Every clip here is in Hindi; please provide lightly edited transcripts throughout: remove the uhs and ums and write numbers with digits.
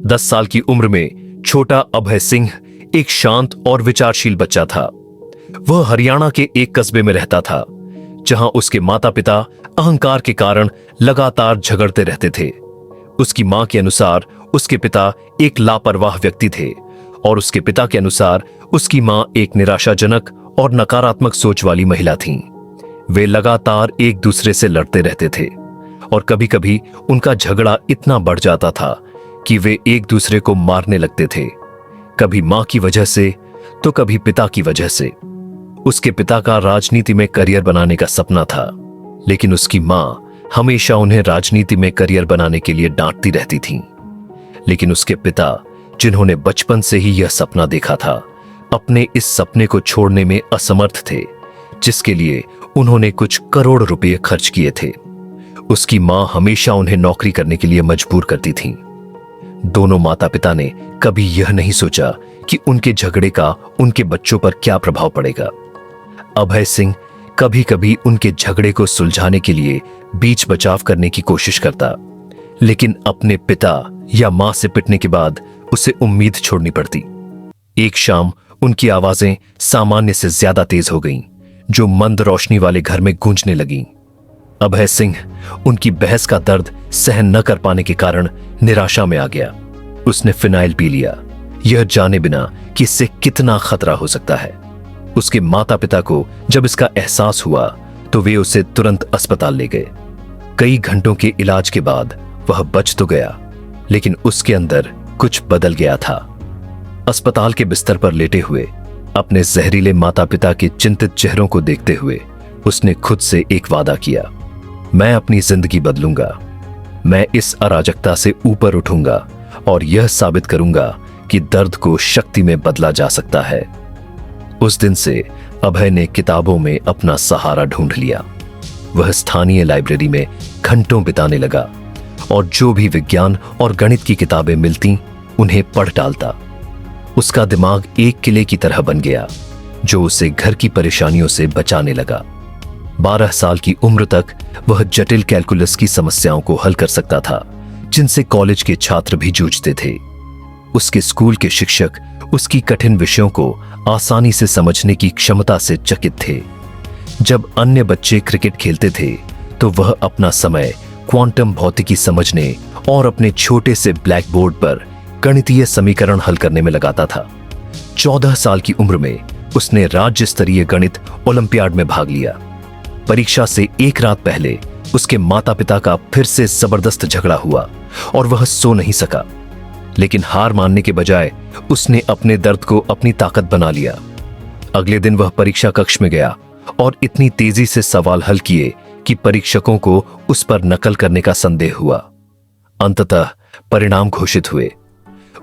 10 साल की उम्र में छोटा अभय सिंह एक शांत और विचारशील बच्चा था। वह हरियाणा के एक कस्बे में रहता था, जहां उसके माता पिता अहंकार के कारण लगातार झगड़ते रहते थे। उसकी मां के अनुसार उसके पिता एक लापरवाह व्यक्ति थे और उसके पिता के अनुसार उसकी मां एक निराशाजनक और नकारात्मक सोच वाली महिला थीं। वे लगातार एक दूसरे से लड़ते रहते थे और कभी-कभी उनका झगड़ा इतना बढ़ जाता था कि वे एक दूसरे को मारने लगते थे, कभी मां की वजह से तो कभी पिता की वजह से। उसके पिता का राजनीति में करियर बनाने का सपना था, लेकिन उसकी मां हमेशा उन्हें राजनीति में करियर बनाने के लिए डांटती रहती थीं। लेकिन उसके पिता, जिन्होंने बचपन से ही यह सपना देखा था, अपने इस सपने को छोड़ने में असमर्थ थे, जिसके लिए उन्होंने कुछ करोड़ रुपए खर्च किए थे। उसकी मां हमेशा उन्हें नौकरी करने के लिए मजबूर करती थीं। दोनों माता पिता ने कभी यह नहीं सोचा कि उनके झगड़े का उनके बच्चों पर क्या प्रभाव पड़ेगा। अभय सिंह कभी कभी उनके झगड़े को सुलझाने के लिए बीच बचाव करने की कोशिश करता, लेकिन अपने पिता या मां से पिटने के बाद उसे उम्मीद छोड़नी पड़ती। एक शाम उनकी आवाजें सामान्य से ज्यादा तेज हो गईं, जो मंद रोशनी वाले घर में गूंजने लगीं। अभय सिंह उनकी बहस का दर्द सहन न कर पाने के कारण निराशा में आ गया। उसने फिनाइल पी लिया, यह जाने बिना कि इससे कितना खतरा हो सकता है। उसके माता पिता को जब इसका एहसास हुआ तो वे उसे तुरंत अस्पताल ले गए। कई घंटों के इलाज के बाद वह बच तो गया, लेकिन उसके अंदर कुछ बदल गया था। अस्पताल के बिस्तर पर लेटे हुए अपने जहरीले माता पिता के चिंतित चेहरों को देखते हुए उसने खुद से एक वादा किया, मैं अपनी जिंदगी बदलूंगा। मैं इस अराजकता से ऊपर उठूंगा और यह साबित करूंगा कि दर्द को शक्ति में बदला जा सकता है। उस दिन से अभय ने किताबों में अपना सहारा ढूंढ लिया। वह स्थानीय लाइब्रेरी में घंटों बिताने लगा और जो भी विज्ञान और गणित की किताबें मिलती उन्हें पढ़ डालता। उसका दिमाग एक किले की तरह बन गया, जो उसे घर की परेशानियों से बचाने लगा। 12 साल की उम्र तक वह जटिल कैलकुलस की समस्याओं को हल कर सकता था, जिनसे कॉलेज के छात्र भी जूझते थे। उसके स्कूल के शिक्षक उसकी कठिन विषयों को आसानी से समझने की क्षमता से चकित थे। जब अन्य बच्चे क्रिकेट खेलते थे तो वह अपना समय क्वांटम भौतिकी समझने और अपने छोटे से ब्लैक बोर्ड पर गणितीय समीकरण हल करने में लगाता था। 14 साल की उम्र में उसने राज्य स्तरीय गणित ओलंपियाड में भाग लिया। परीक्षा से एक रात पहले उसके माता पिता का फिर से जबरदस्त झगड़ा हुआ और वह सो नहीं सका, लेकिन हार मानने के बजाय उसने अपने दर्द को अपनी ताकत बना लिया। अगले दिन वह परीक्षा कक्ष में गया और इतनी तेजी से सवाल हल किए कि परीक्षकों को उस पर नकल करने का संदेह हुआ। अंततः परिणाम घोषित हुए।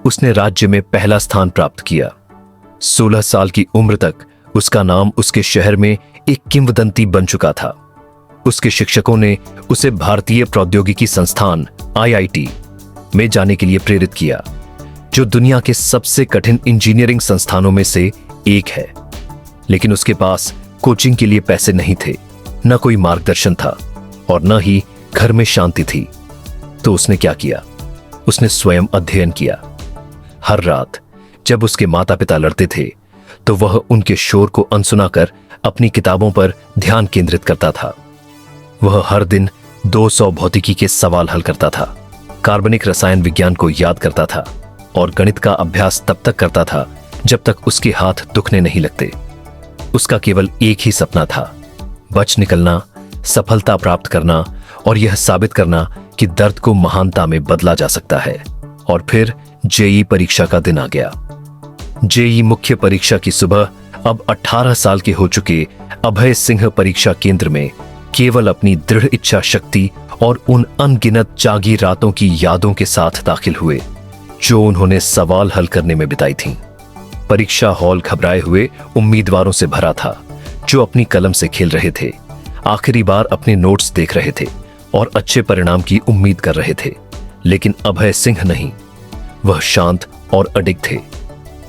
उसने राज्य में पहला स्थान प्राप्त किया। 16 साल की उम्र तक उसका नाम उसके शहर में एक किंवदंती बन चुका था। उसके शिक्षकों ने उसे भारतीय प्रौद्योगिकी संस्थान IIT में जाने के लिए प्रेरित किया, जो दुनिया के सबसे कठिन इंजीनियरिंग संस्थानों में से एक है। लेकिन उसके पास कोचिंग के लिए पैसे नहीं थे, न कोई मार्गदर्शन था और न ही घर में शांति थी। तो उसने क्या किया? उसने स्वयं अध्ययन किया। हर रात जब उसके माता पिता लड़ते थे तो वह उनके शोर को अनसुना कर अपनी किताबों पर ध्यान केंद्रित करता था। वह हर दिन 200 भौतिकी के सवाल हल करता था, कार्बनिक रसायन विज्ञान को याद करता था और गणित का अभ्यास तब तक करता था जब तक उसके हाथ दुखने नहीं लगते। उसका केवल एक ही सपना था, बच निकलना, सफलता प्राप्त करना और यह साबित करना कि दर्द को महानता में बदला जा सकता है। और फिर जेईई परीक्षा का दिन आ गया। जेईई मुख्य परीक्षा की सुबह अब 18 साल के हो चुके अभय सिंह परीक्षा केंद्र में केवल अपनी दृढ़ इच्छा शक्ति और उन अनगिनत जागी रातों की यादों के साथ दाखिल हुए, जो उन्होंने सवाल हल करने में बिताई थीं। परीक्षा हॉल घबराए हुए उम्मीदवारों से भरा था, जो अपनी कलम से खेल रहे थे, आखिरी बार अपने नोट्स देख रहे थे और अच्छे परिणाम की उम्मीद कर रहे थे। लेकिन अभय सिंह नहीं, वह शांत और अडिग थे।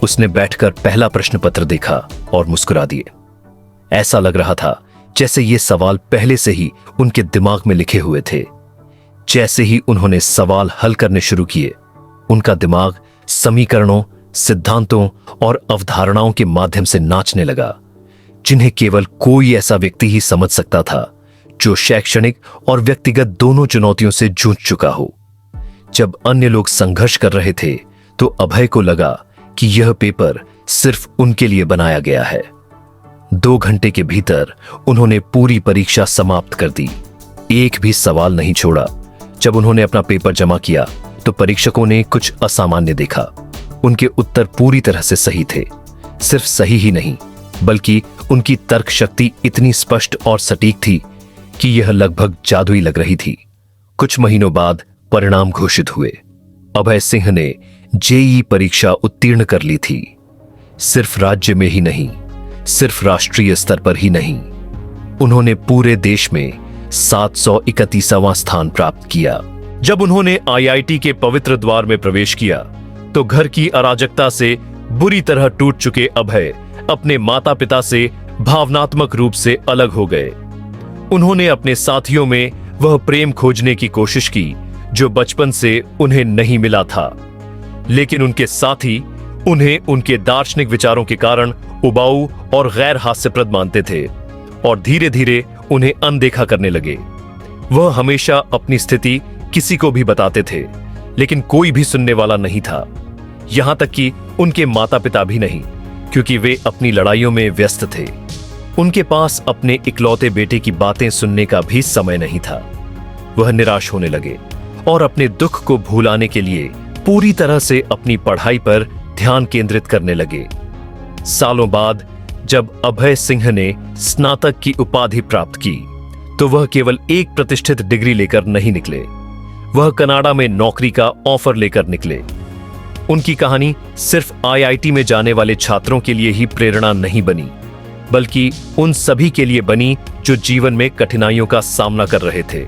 उसने बैठकर पहला प्रश्न पत्र देखा और मुस्कुरा दिए। ऐसा लग रहा था जैसे ये सवाल पहले से ही उनके दिमाग में लिखे हुए थे। जैसे ही उन्होंने सवाल हल करने शुरू किए, उनका दिमाग समीकरणों, सिद्धांतों और अवधारणाओं के माध्यम से नाचने लगा, जिन्हें केवल कोई ऐसा व्यक्ति ही समझ सकता था जो शैक्षणिक और व्यक्तिगत दोनों चुनौतियों से जूझ चुका हो। जब अन्य लोग संघर्ष कर रहे थे तो अभय को लगा कि यह पेपर सिर्फ उनके लिए बनाया गया है। 2 घंटे के भीतर उन्होंने पूरी परीक्षा समाप्त कर दी, एक भी सवाल नहीं छोड़ा। जब उन्होंने अपना पेपर जमा किया तो परीक्षकों ने कुछ असामान्य देखा। उनके उत्तर पूरी तरह से सही थे। सिर्फ सही ही नहीं, बल्कि उनकी तर्क शक्ति इतनी स्पष्ट और सटीक थी कि यह लगभग जादुई लग रही थी। कुछ महीनों बाद परिणाम घोषित हुए। अभय सिंह ने जेईई परीक्षा उत्तीर्ण कर ली थी। सिर्फ राज्य में ही नहीं, सिर्फ राष्ट्रीय स्तर पर ही नहीं, उन्होंने पूरे देश में 731वां स्थान प्राप्त किया। जब उन्होंने आईआईटी के पवित्र द्वार में प्रवेश किया तो घर की अराजकता से बुरी तरह टूट चुके अभय अपने माता पिता से भावनात्मक रूप से अलग हो गए। उन्होंने अपने साथियों में वह प्रेम खोजने की कोशिश की जो बचपन से उन्हें नहीं मिला था, लेकिन उनके साथी उन्हें उनके दार्शनिक विचारों के कारण उबाऊ और गैर हास्यप्रद मानते थे और धीरे धीरे उन्हें अनदेखा करने लगे। वह हमेशा अपनी स्थिति किसी को भी बताते थे, लेकिन कोई भी सुनने वाला नहीं था, यहां तक कि उनके माता पिता भी नहीं, क्योंकि वे अपनी लड़ाइयों में व्यस्त थे। उनके पास अपने इकलौते बेटे की बातें सुनने का भी समय नहीं था। वह निराश होने लगे और अपने दुख को भुलाने के लिए पूरी तरह से अपनी पढ़ाई पर ध्यान केंद्रित करने लगे। सालों बाद जब अभय सिंह ने स्नातक की उपाधि प्राप्त की तो वह केवल एक प्रतिष्ठित डिग्री लेकर नहीं निकले, वह कनाडा में नौकरी का ऑफर लेकर निकले। उनकी कहानी सिर्फ आईआईटी में जाने वाले छात्रों के लिए ही प्रेरणा नहीं बनी, बल्कि उन सभी के लिए बनी जो जीवन में कठिनाइयों का सामना कर रहे थे।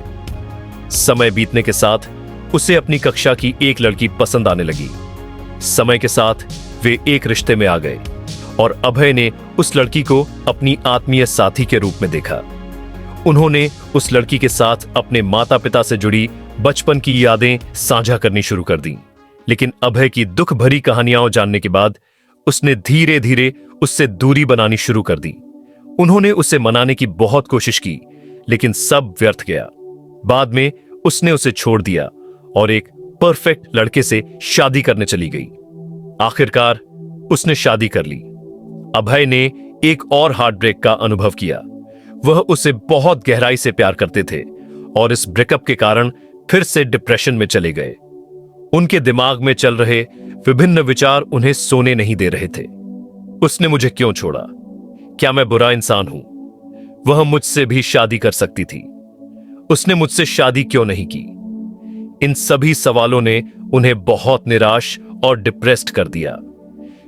समय बीतने के साथ उसे अपनी कक्षा की एक लड़की पसंद आने लगी। समय के साथ वे एक रिश्ते में आ गए और अभय ने उस लड़की को अपनी आत्मीय साथी के रूप में देखा। उन्होंने उस लड़की के साथ अपने माता पिता से जुड़ी बचपन की यादें साझा करनी शुरू कर दी, लेकिन अभय की दुख भरी कहानियां जानने के बाद उसने धीरे धीरे उससे दूरी बनानी शुरू कर दी। उन्होंने उसे मनाने की बहुत कोशिश की, लेकिन सब व्यर्थ गया। बाद में उसने उसे छोड़ दिया और एक परफेक्ट लड़के से शादी करने चली गई। आखिरकार उसने शादी कर ली। अभय ने एक और हार्ट ब्रेक का अनुभव किया। वह उसे बहुत गहराई से प्यार करते थे और इस ब्रेकअप के कारण फिर से डिप्रेशन में चले गए। उनके दिमाग में चल रहे विभिन्न विचार उन्हें सोने नहीं दे रहे थे। उसने मुझे क्यों छोड़ा? क्या मैं बुरा इंसान हूं? वह मुझसे भी शादी कर सकती थी। उसने मुझसे शादी क्यों नहीं की? इन सभी सवालों ने उन्हें बहुत निराश और डिप्रेस्ड कर दिया,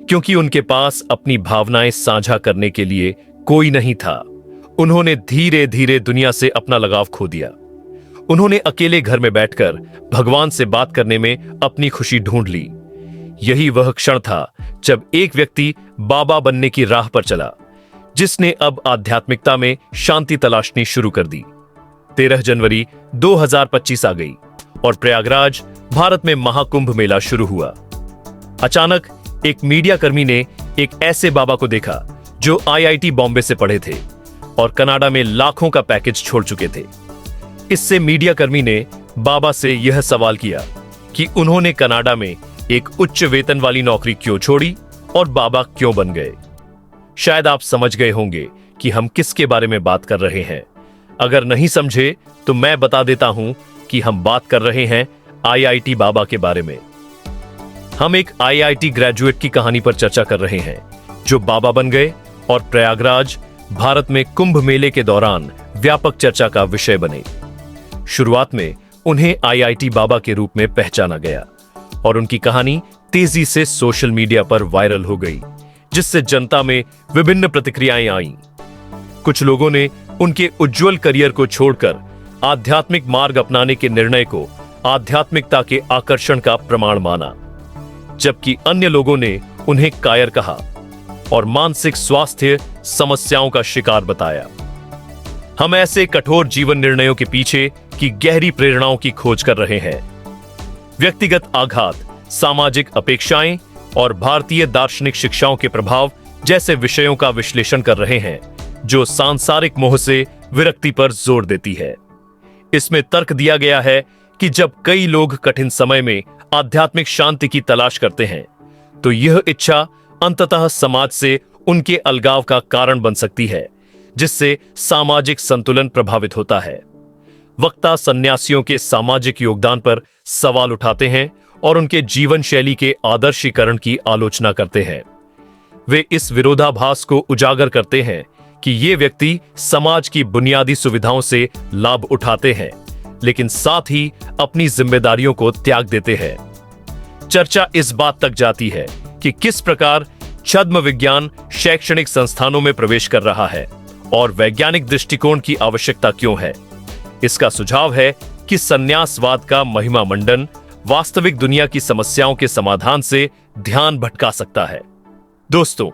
क्योंकि उनके पास अपनी भावनाएं साझा करने के लिए कोई नहीं था। उन्होंने धीरे धीरे दुनिया से अपना लगाव खो दिया। उन्होंने अकेले घर में बैठकर भगवान से बात करने में अपनी खुशी ढूंढ ली। यही वह क्षण था जब एक व्यक्ति बाबा बनने की राह पर चला, जिसने अब आध्यात्मिकता में शांति तलाशनी शुरू कर दी। 13 जनवरी 2025 आ गई और प्रयागराज, भारत में महाकुंभ मेला शुरू हुआ। अचानक एक मीडिया कर्मी ने एक ऐसे बाबा को देखा जो आईआईटी बॉम्बे से पढ़े थे और कनाडा में लाखों का पैकेज छोड़ चुके थे। इससे मीडिया कर्मी ने बाबा से यह सवाल किया कि उन्होंने कनाडा में एक उच्च वेतन वाली नौकरी क्यों छोड़ी और बाबा क्यों बन गए। शायद आप समझ गए होंगे कि हम किसके बारे में बात कर रहे हैं। अगर नहीं समझे तो मैं बता देता हूं कि हम बात कर रहे हैं आईआईटी बाबा के बारे में। हम एक आईआईटी ग्रेजुएट की कहानी पर चर्चा कर रहे हैं जो बाबा बन गए और प्रयागराज, भारत में कुंभ मेले के दौरान व्यापक चर्चा का विषय बने। शुरुआत में उन्हें आईआईटी बाबा के रूप में पहचाना गया और उनकी कहानी तेजी से सोशल मीडिया पर वायरल हो गई, जिससे जनता में विभिन्न प्रतिक्रियाएं आईं। कुछ लोगों ने उनके उज्जवल करियर को छोड़कर आध्यात्मिक मार्ग अपनाने के निर्णय को आध्यात्मिकता के आकर्षण का प्रमाण माना, जबकि अन्य लोगों ने उन्हें कायर कहा और मानसिक स्वास्थ्य समस्याओं का शिकार बताया। हम ऐसे कठोर जीवन निर्णयों के पीछे की गहरी प्रेरणाओं की खोज कर रहे हैं। व्यक्तिगत आघात सामाजिक अपेक्षाएं और भारतीय दार्शनिक शिक्षाओं के प्रभाव जैसे विषयों का विश्लेषण कर रहे हैं, जो सांसारिक मोह से विरक्ति पर जोर देती है। इसमें तर्क दिया गया है कि जब कई लोग कठिन समय में आध्यात्मिक शांति की तलाश करते हैं, तो यह इच्छा अंततः समाज से उनके अलगाव का कारण बन सकती है, जिससे सामाजिक संतुलन प्रभावित होता है। वक्ता सन्यासियों के सामाजिक योगदान पर सवाल उठाते हैं और उनके जीवन शैली के आदर्शीकरण की आलोचना करते हैं। वे इस विरोधाभास को उजागर करते हैं कि ये व्यक्ति समाज की बुनियादी सुविधाओं से लाभ उठाते हैं, लेकिन साथ ही अपनी जिम्मेदारियों को त्याग देते हैं। चर्चा इस बात तक जाती है कि किस प्रकार छद्म विज्ञान शैक्षणिक संस्थानों में प्रवेश कर रहा है और वैज्ञानिक दृष्टिकोण की आवश्यकता क्यों है। इसका सुझाव है कि संन्यासवाद का महिमा मंडन वास्तविक दुनिया की समस्याओं के समाधान से ध्यान भटका सकता है। दोस्तों,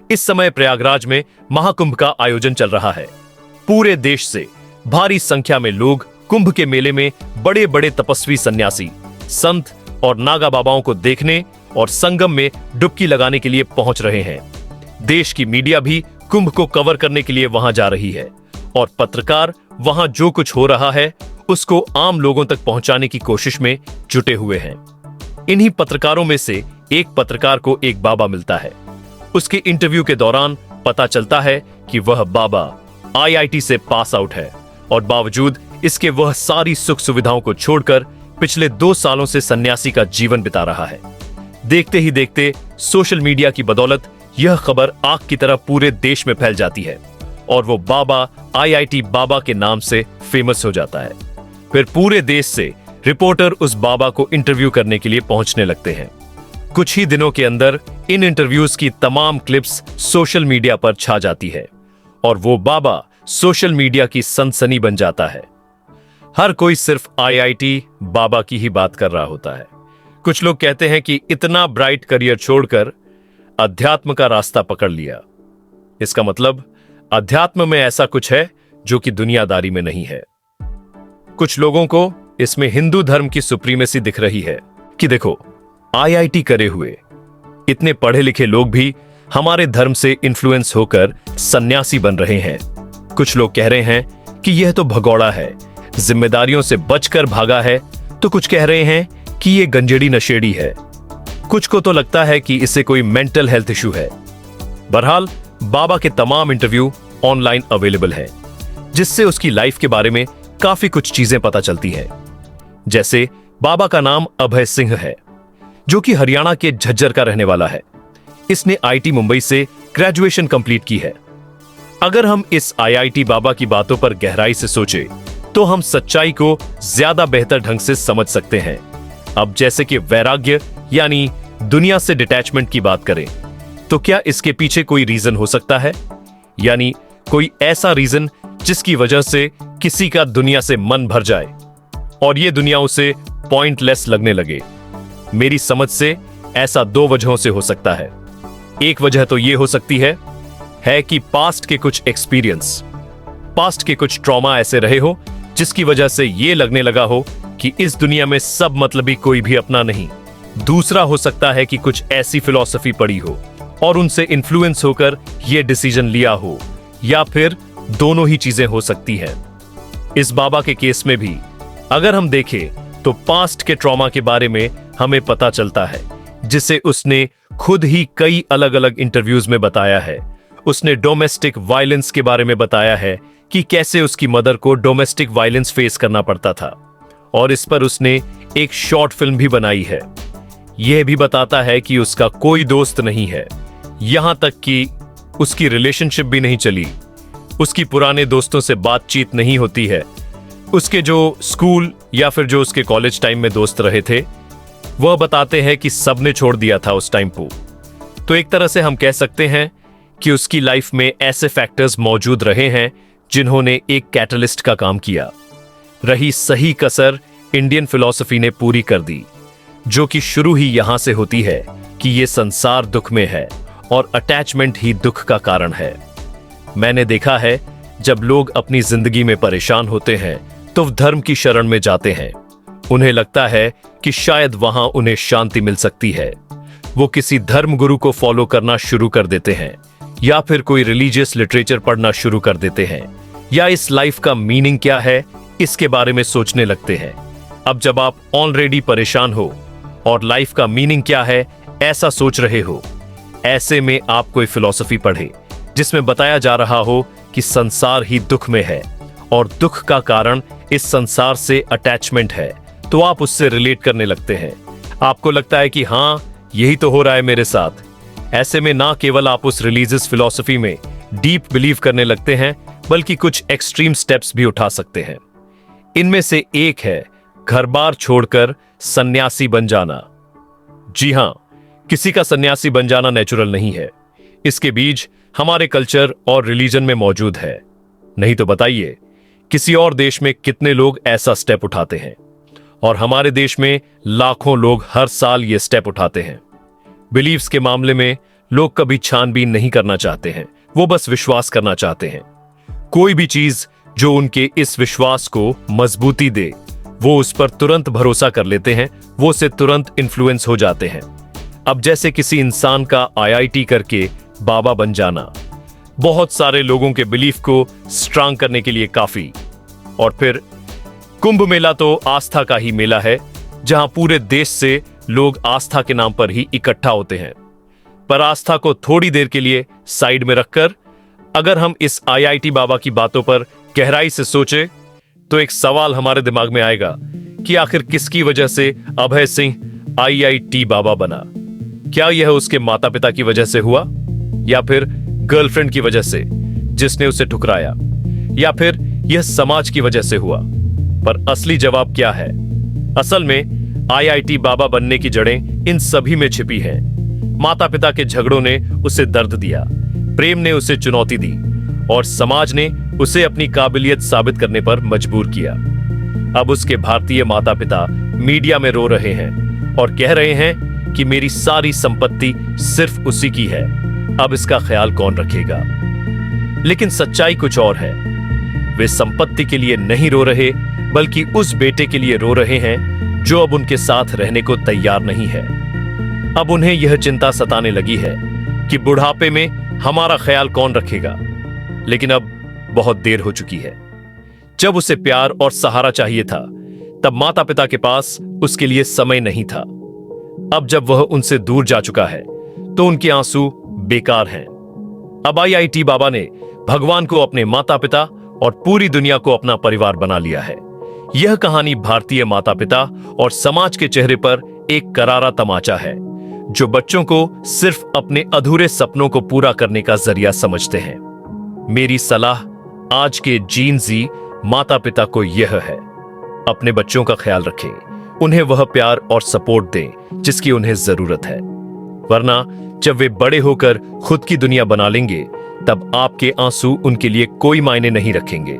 इस समय प्रयागराज में महाकुंभ का आयोजन चल रहा है। पूरे देश से भारी संख्या में लोग कुंभ के मेले में बड़े बड़े तपस्वी सन्यासी, संत और नागा बाबाओं को देखने और संगम में डुबकी लगाने के लिए पहुंच रहे हैं। देश की मीडिया भी कुंभ को कवर करने के लिए वहां जा रही है और पत्रकार वहां जो कुछ हो रहा है उसको आम लोगों तक पहुंचाने की कोशिश में जुटे हुए हैं। इन्हीं पत्रकारों में से एक पत्रकार को एक बाबा मिलता है। उसके इंटरव्यू के दौरान पता चलता है कि वह बाबा IIT से पास आउट है और बावजूद इसके वह सारी सुख सुविधाओं को छोड़कर पिछले 2 सालों से सन्यासी का जीवन बिता रहा है। देखते ही देखते सोशल मीडिया की बदौलत यह खबर आग की तरह पूरे देश में फैल जाती है और वो बाबा IIT बाबा के नाम से फेमस हो जाता है। फिर पूरे देश से रिपोर्टर उस बाबा को इंटरव्यू करने के लिए पहुंचने लगते हैं। कुछ ही दिनों के अंदर इन इंटरव्यूज की तमाम क्लिप्स सोशल मीडिया पर छा जाती है और वो बाबा सोशल मीडिया की सनसनी बन जाता है। हर कोई सिर्फ IIT बाबा की ही बात कर रहा होता है। कुछ लोग कहते हैं कि इतना ब्राइट करियर छोड़कर अध्यात्म का रास्ता पकड़ लिया। इसका मतलब अध्यात्म में ऐसा कुछ है जो कि दुनियादारी में नहीं है। कुछ लोगों को इसमें हिंदू धर्म की सुप्रीमेसी दिख रही है कि देखो, IIT करे हुए इतने पढ़े लिखे लोग भी हमारे धर्म से इन्फ्लुएंस होकर सन्यासी बन रहे हैं। कुछ लोग कह रहे हैं कि यह तो भगौड़ा है, जिम्मेदारियों से बचकर भागा है, तो कुछ कह रहे हैं कि यह गंजेड़ी नशेड़ी है। कुछ को तो लगता है कि इसे कोई मेंटल हेल्थ इशू है। बहरहाल बाबा के तमाम इंटरव्यू ऑनलाइन अवेलेबल हैं, जिससे उसकी लाइफ के बारे में काफी कुछ चीजें पता चलती हैं। जैसे बाबा का नाम अभय सिंह है, जो कि हरियाणा के झज्जर का रहने वाला है। इसने IIT मुंबई से ग्रेजुएशन कंप्लीट की है। अगर हम इस IIT बाबा की बातों पर गहराई से सोचे तो हम सच्चाई को ज्यादा बेहतर ढंग से समझ सकते हैं। अब जैसे कि वैराग्य यानी दुनिया से डिटैचमेंट की बात करें, तो क्या इसके पीछे कोई रीजन हो सकता है? यानी कोई ऐसा रीजन जिसकी वजह से किसी का दुनिया से मन भर जाए और ये दुनिया उसे पॉइंटलेस लगने लगे। मेरी समझ से ऐसा 2 वजहों से हो सकता है। एक वजह तो ये हो सकती है कि पास्ट के कुछ एक्सपीरियंस, पास्ट के कुछ ट्रॉमा ऐसे रहे हो जिसकी वजह से ये लगने लगा हो कि इस दुनिया में सब मतलबी कोई भी अपना नहीं। दूसरा हो सकता है कि कुछ ऐसी फिलॉसफी पड़ी हो और उनसे इन्फ्लुएंस होकर यह डिसीजन लिया हो, या फिर दोनों ही चीजें हो सकती हैं। इस बाबा के केस में भी अगर हम देखें तो पास्ट के ट्रॉमा के बारे में हमें पता चलता है, जिसे उसने खुद ही कई अलग अलग इंटरव्यूज में बताया है। उसने डोमेस्टिक वायलेंस के बारे में बताया है कि कैसे उसकी मदर को डोमेस्टिक वायलेंस फेस करना पड़ता था, और इस पर उसने एक शॉर्ट फिल्म भी बनाई है। यह भी बताता है कि उसका कोई दोस्त नहीं है, यहां तक कि उसकी रिलेशनशिप भी नहीं चली। उसकी पुराने दोस्तों से बातचीत नहीं होती है। उसके जो स्कूल या फिर जो उसके कॉलेज टाइम में दोस्त रहे थे, वह बताते हैं कि सबने छोड़ दिया था उस टाइम पर। तो एक तरह से हम कह सकते हैं कि उसकी लाइफ में ऐसे फैक्टर्स मौजूद रहे हैं जिन्होंने एक कैटलिस्ट का काम किया। रही सही कसर इंडियन फिलॉसफी ने पूरी कर दी, जो कि शुरू ही यहां से होती है कि यह संसार दुख में है और अटैचमेंट ही दुख का कारण है। मैंने देखा है जब लोग अपनी जिंदगी में परेशान होते हैं तो धर्म की शरण में जाते हैं उन्हें लगता है कि शायद वहां उन्हें शांति मिल सकती है। वो किसी धर्मगुरु को फॉलो करना शुरू कर देते हैं, या फिर कोई रिलीजियस लिटरेचर पढ़ना शुरू कर देते हैं, या इस लाइफ का मीनिंग क्या है इसके बारे में सोचने लगते हैं। अब जब आप ऑलरेडी परेशान हो और लाइफ का मीनिंग क्या है ऐसा सोच रहे हो, ऐसे में आप कोई फिलॉसफी पढ़े जिसमें बताया जा रहा हो कि संसार ही दुख में है और दुख का कारण इस संसार से अटैचमेंट है, तो आप उससे रिलेट करने लगते हैं। आपको लगता है कि हाँ, यही तो हो रहा है मेरे साथ। ऐसे में ना केवल आप उस रिलीजियस फिलॉसफी में डीप बिलीव करने लगते हैं, बल्कि कुछ एक्सट्रीम स्टेप्स भी उठा सकते हैं। इनमें से एक है घर बार छोड़कर सन्यासी बन जाना। जी हां, किसी का सन्यासी बन जाना नेचुरल नहीं है। इसके बीज हमारे कल्चर और रिलीजन में मौजूद है। नहीं तो बताइए, किसी और देश में कितने लोग ऐसा स्टेप उठाते हैं, और हमारे देश में लाखों लोग हर साल ये स्टेप उठाते हैं। बिलीव्स के मामले में लोग कभी छानबीन नहीं करना चाहते हैं, वो बस विश्वास करना चाहते हैं। कोई भी चीज जो उनके इस विश्वास को मजबूती दे, वो उस पर तुरंत भरोसा कर लेते हैं, वो से तुरंत इन्फ्लुएंस हो जाते हैं। अब जैसे किसी इंसान का IIT करके बाबा बन जाना बहुत सारे लोगों के बिलीफ को स्ट्रांग करने के लिए काफी। और फिर कुंभ मेला तो आस्था का ही मेला है, जहां पूरे देश से लोग आस्था के नाम पर ही इकट्ठा होते हैं। पर आस्था को थोड़ी देर के लिए साइड में रखकर अगर हम इस IIT बाबा की बातों पर गहराई से सोचे, तो एक सवाल हमारे दिमाग में आएगा कि आखिर किसकी वजह से अभय सिंह IIT बाबा बना? क्या यह उसके माता पिता की वजह से हुआ, या फिर गर्लफ्रेंड की वजह से जिसने उसे ठुकराया, या फिर यह समाज की वजह से हुआ? पर असली जवाब क्या है? असल में IIT बाबा बनने की जड़ें इन सभी में छिपी हैं। माता पिता के झगड़ों ने उसे दर्द दिया, प्रेम ने उसे चुनौती दी, और समाज ने उसे अपनी काबिलियत साबित करने पर मजबूर किया। अब उसके भारतीय माता पिता मीडिया में रो रहे हैं और कह रहे हैं कि मेरी सारी संपत्ति सिर्फ उसी की है, अब इसका ख्याल कौन रखेगा? लेकिन सच्चाई कुछ और है। वे संपत्ति के लिए नहीं रो रहे, बल्कि उस बेटे के लिए रो रहे हैं जो अब उनके साथ रहने को तैयार नहीं है। अब उन्हें यह चिंता सताने लगी है कि बुढ़ापे में हमारा ख्याल कौन रखेगा। लेकिन अब बहुत देर हो चुकी है। जब उसे प्यार और सहारा चाहिए था, तब माता पिता के पास उसके लिए समय नहीं था। अब जब वह उनसे दूर जा चुका है, तो उनके आंसू बेकार हैं। अब IIT बाबा ने भगवान को अपने माता पिता और पूरी दुनिया को अपना परिवार बना लिया है। यह कहानी भारतीय माता पिता और समाज के चेहरे पर एक करारा तमाचा है, जो बच्चों को सिर्फ अपने अधूरे सपनों को पूरा करने का जरिया समझते हैं। मेरी सलाह आज के जीन जी माता पिता को यह है, अपने बच्चों का ख्याल रखें, उन्हें वह प्यार और सपोर्ट दें जिसकी उन्हें जरूरत है। वरना जब वे बड़े होकर खुद की दुनिया बना लेंगे, तब आपके आंसू उनके लिए कोई मायने नहीं रखेंगे।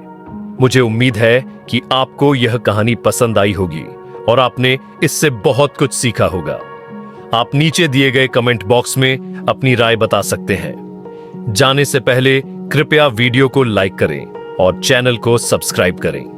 मुझे उम्मीद है कि आपको यह कहानी पसंद आई होगी और आपने इससे बहुत कुछ सीखा होगा। आप नीचे दिए गए कमेंट बॉक्स में अपनी राय बता सकते हैं। जाने से पहले कृपया वीडियो को लाइक करें और चैनल को सब्सक्राइब करें।